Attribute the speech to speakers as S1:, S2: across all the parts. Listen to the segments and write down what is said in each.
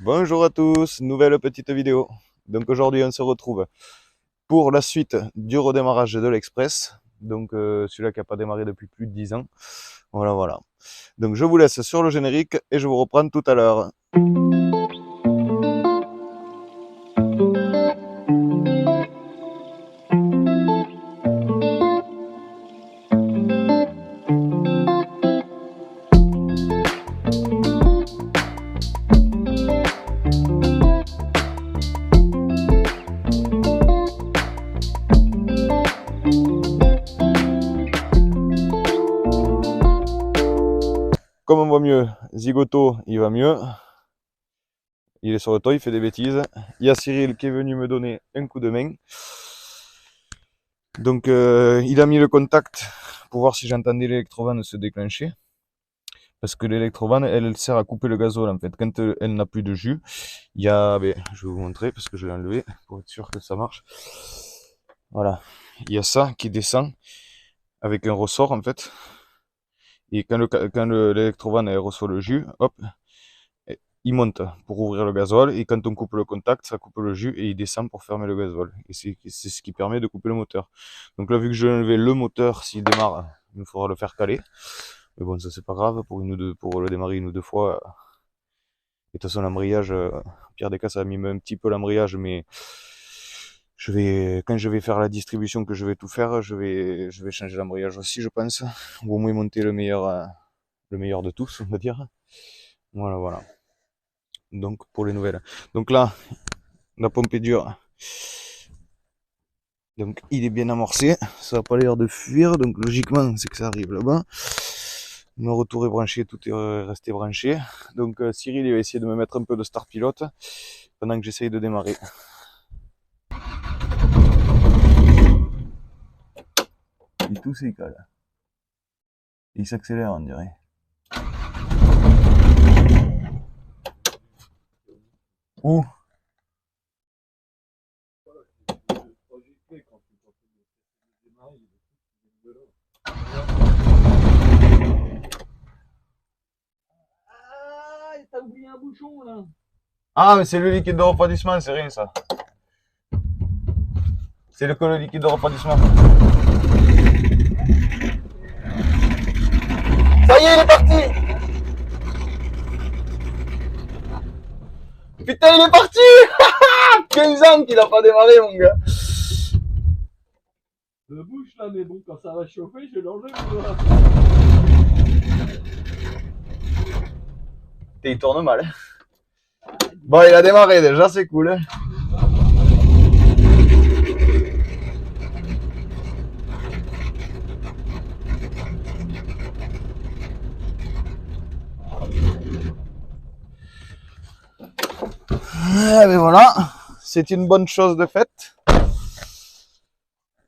S1: Bonjour à tous, nouvelle petite vidéo. Donc aujourd'hui on se retrouve pour la suite du redémarrage de l'Express. Donc celui-là qui n'a pas démarré depuis plus de 10 ans. Voilà, voilà. Donc je vous laisse sur le générique et je vous reprends tout à l'heure. Comme on voit mieux, Zigoto il va mieux. Il est sur le toit, il fait des bêtises. Il y a Cyril qui est venu me donner un coup de main. Donc il a mis le contact pour voir si j'entendais l'électrovanne se déclencher. Parce que l'électrovanne, elle sert à couper le gazole en fait. Quand elle n'a plus de jus, il y a, je vais vous montrer parce que je l'ai enlevé pour être sûr que ça marche. Voilà, il y a ça qui descend avec un ressort en fait. Et quand l'électrovanne elle reçoit le jus, hop, il monte pour ouvrir le gazole. Et quand on coupe le contact, ça coupe le jus et il descend pour fermer le gazole. Et c'est ce qui permet de couper le moteur. Donc là, vu que je vais enlever le moteur, s'il démarre, il me faudra le faire caler. Mais bon, ça c'est pas grave, pour le démarrer une ou deux fois. Et de toute façon, l'embrayage, au pire des cas, ça mime un petit peu l'embrayage, mais quand je vais faire la distribution, que je vais tout faire, je vais changer l'embrayage aussi, je pense. Ou au moins monter le meilleur de tous, on va dire. Voilà, voilà. Donc, pour les nouvelles. Donc là, la pompe est dure. Donc, il est bien amorcé. Ça n'a pas l'air de fuir. Donc, logiquement, c'est que ça arrive là-bas. Mon retour est branché, tout est resté branché. Donc Cyril il va essayer de me mettre un peu de start pilote pendant que j'essaye de démarrer. Et tout s'écale. Il s'accélère on dirait. Où?
S2: T'as oublié un bouchon là.
S1: Ah mais c'est le liquide de refroidissement, c'est rien ça. C'est le liquide de refroidissement. Ça y est, il est parti! Putain, il est parti! 15 ans qu'il a pas démarré, mon gars.
S2: Le bouche là, mais bon, quand ça va chauffer, je l'enlève.
S1: Il tourne mal. Bon, il a démarré déjà, c'est cool. Mais voilà, c'est une bonne chose de faite.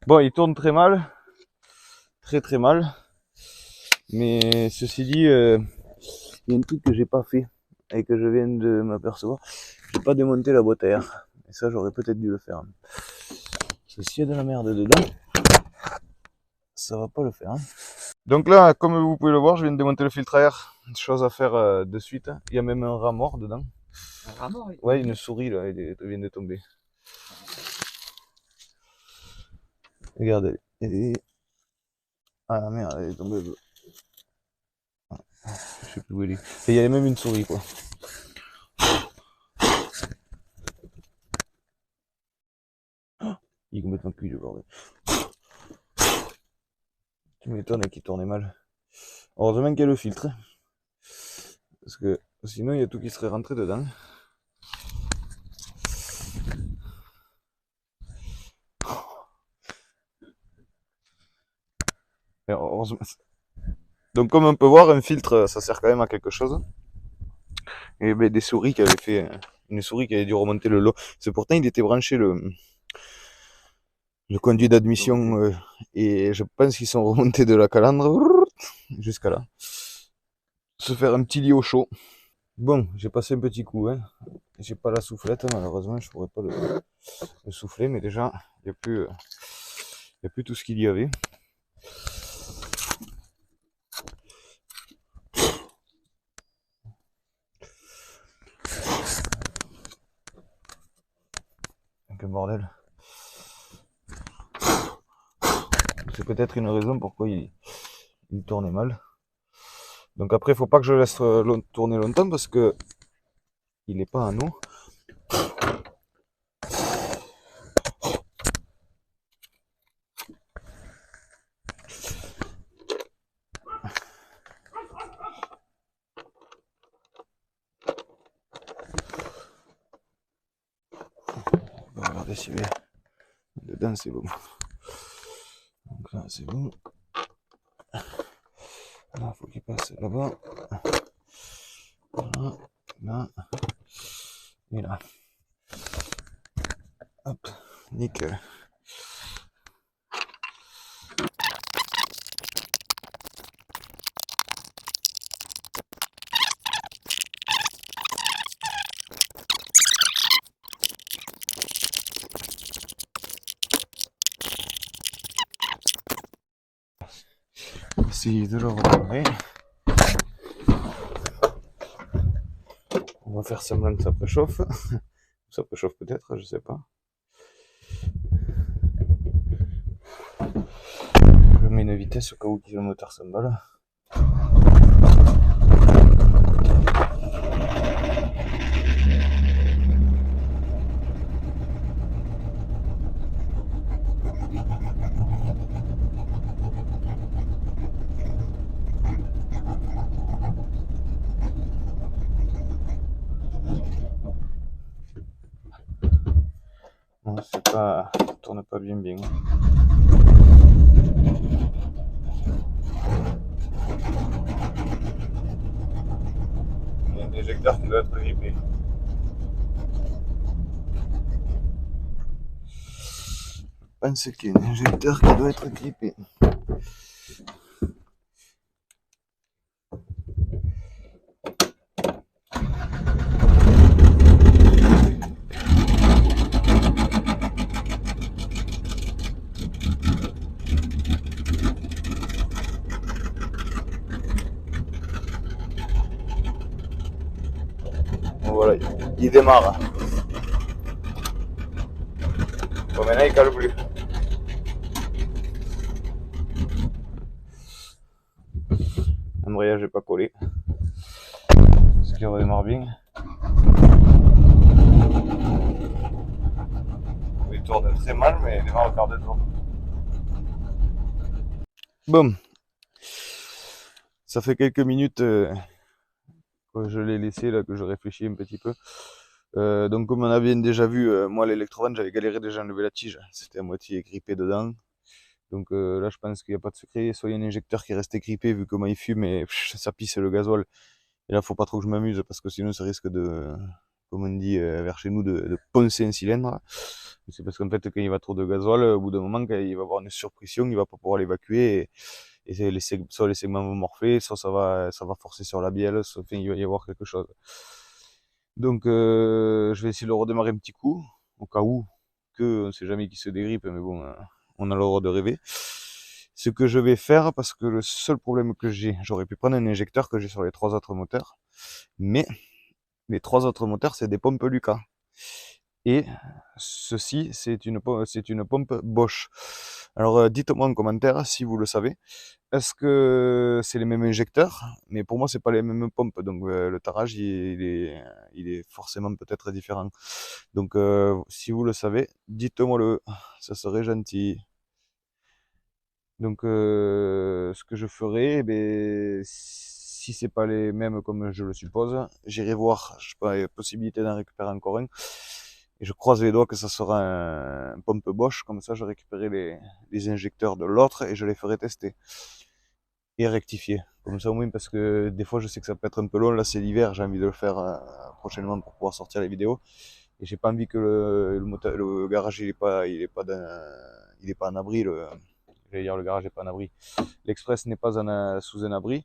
S1: Bon, il tourne très mal, très mal. Mais ceci dit, il y a un truc que j'ai pas fait et que je viens de m'apercevoir. J'ai pas démonté la boîte à air. Et ça, j'aurais peut-être dû le faire. Parce que s'il y a de la merde dedans, ça va pas le faire. Donc là, comme vous pouvez le voir, je viens de démonter le filtre à air. Chose à faire de suite. Il y a même un rat mort dedans.
S2: Un rat mort?
S1: Ouais, une souris là, elle vient de tomber. Regardez. Ah merde, elle est tombée. Je sais plus où elle est. Et il y avait même une souris quoi. Il est complètement cuit le bordel. Tu m'étonnes qu'il tournait mal. Heureusement qu'il y a le filtre. Parce que sinon il y a tout qui serait rentré dedans. Et heureusement. Donc comme on peut voir, un filtre ça sert quand même à quelque chose. Et ben, des souris qui avaient fait. Une souris qui avait dû remonter le lot. C'est pourtant il était branché le conduit d'admission et je pense qu'ils sont remontés de la calandre jusqu'à là. Se faire un petit lit au chaud. Bon, j'ai passé un petit coup, hein. J'ai pas la soufflette, malheureusement, je pourrais pas le souffler, mais déjà, il n'y a plus tout ce qu'il y avait. qu'un bordel. C'est peut-être une raison pourquoi il tournait mal. Donc après, il faut pas que je laisse tourner longtemps parce que il n'est pas à nous. On va regarder si dedans c'est bon. Donc là c'est bon. Là, faut qu'il passe là-bas. Voilà, là. Et là. Hop, nickel. Essayer de le redémarrer. On va faire semblant que ça préchauffe. Ça préchauffe peut-être, je sais pas. Je mets une vitesse au cas où le moteur s'emballe. Non, c'est pas, ça tourne pas bien. Il y a un éjecteur qui doit être grippé. Je pense qu'il y a un injecteur qui doit être grippé. Voilà, il démarre. Bon, maintenant il cale plus. L'embrayage n'est pas collé. Ce qui redémarre bien. Il tourne très mal, mais il démarre au quart de tour. Bon. Ça fait quelques minutes que je l'ai laissé, là, que je réfléchis un petit peu. Donc comme on a bien déjà vu, moi l'électrovanne j'avais galéré déjà à enlever la tige, c'était à moitié grippé dedans. Donc là je pense qu'il n'y a pas de secret, soit il y a un injecteur qui est resté grippé vu comment il fume et ça pisse le gasoil. Et là faut pas trop que je m'amuse parce que sinon ça risque de, comme on dit vers chez nous, de poncer un cylindre. C'est parce qu'en fait quand il va trop de gasoil, au bout d'un moment quand il va avoir une surpression, il va pas pouvoir l'évacuer et soit les segments vont morfler, soit ça va forcer sur la bielle, soit enfin, il va y avoir quelque chose. Donc je vais essayer de le redémarrer un petit coup, au cas où, on ne sait jamais qui se dégrippe, mais bon, on a le droit de rêver. Ce que je vais faire, parce que le seul problème que j'ai, j'aurais pu prendre un injecteur que j'ai sur les 3 autres moteurs, mais les 3 autres moteurs, c'est des pompes Lucas. Et ceci, c'est une pompe Bosch. Alors dites-moi en commentaire si vous le savez. Est-ce que c'est les mêmes injecteurs? Mais pour moi, c'est pas les mêmes pompes. Donc le tarage, il est forcément peut-être différent. Donc si vous le savez, dites-moi le. Ça serait gentil. Donc ce que je ferai, eh ben, si c'est pas les mêmes comme je le suppose, j'irai voir. Je sais pas, il y a possibilité d'en récupérer encore un. Et je croise les doigts que ça sera un pompe Bosch, comme ça je récupérerai les injecteurs de l'autre et je les ferai tester. Et rectifier. Comme ça au moins parce que des fois je sais que ça peut être un peu long, là c'est l'hiver, j'ai envie de le faire prochainement pour pouvoir sortir les vidéos. Et j'ai pas envie que le garage il est pas en abri. J'allais dire le garage n'est pas en abri. L'Express n'est pas sous un abri.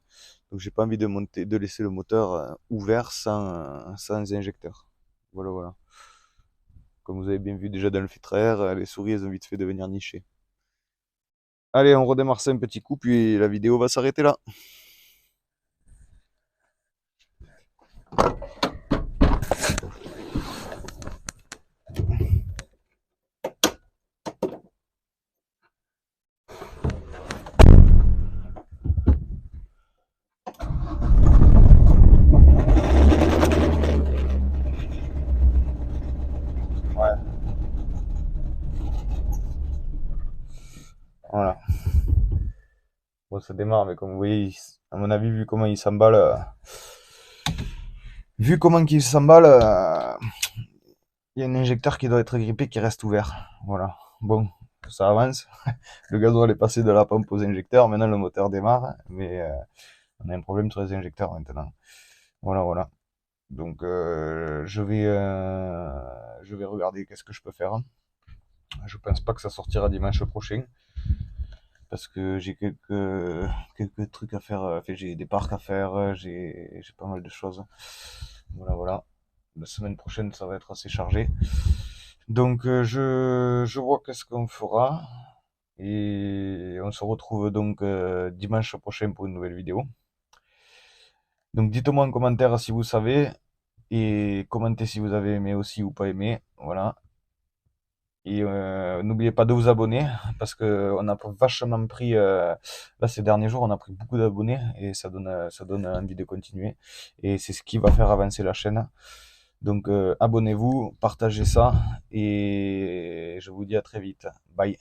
S1: Donc j'ai pas envie de laisser le moteur ouvert sans injecteur. Voilà. Comme vous avez bien vu déjà dans le filtre à air, les souris elles ont vite fait de venir nicher. Allez, on redémarre ça un petit coup, puis la vidéo va s'arrêter là. l'électro se démarre, mais comme vous voyez, à mon avis, vu comment il s'emballe, il y a un injecteur qui doit être grippé qui reste ouvert. Voilà. Bon, ça avance. Le gasoil est passé de la pompe aux injecteurs. Maintenant, le moteur démarre. Mais on a un problème sur les injecteurs maintenant. Voilà, voilà. Donc, je vais regarder qu'est-ce que je peux faire. Je pense pas que ça sortira dimanche prochain. Parce que j'ai quelques trucs à faire. Enfin, j'ai des parcs à faire. J'ai pas mal de choses. Voilà, voilà. La semaine prochaine, ça va être assez chargé. Donc, je vois qu'est-ce qu'on fera. Et on se retrouve donc dimanche prochain pour une nouvelle vidéo. Donc, dites-moi en commentaire si vous savez. Et commentez si vous avez aimé aussi ou pas aimé. Voilà. Et n'oubliez pas de vous abonner parce que on a vachement pris là ces derniers jours, on a pris beaucoup d'abonnés et ça donne envie de continuer. Et c'est ce qui va faire avancer la chaîne. Donc abonnez-vous, partagez ça et je vous dis à très vite. Bye.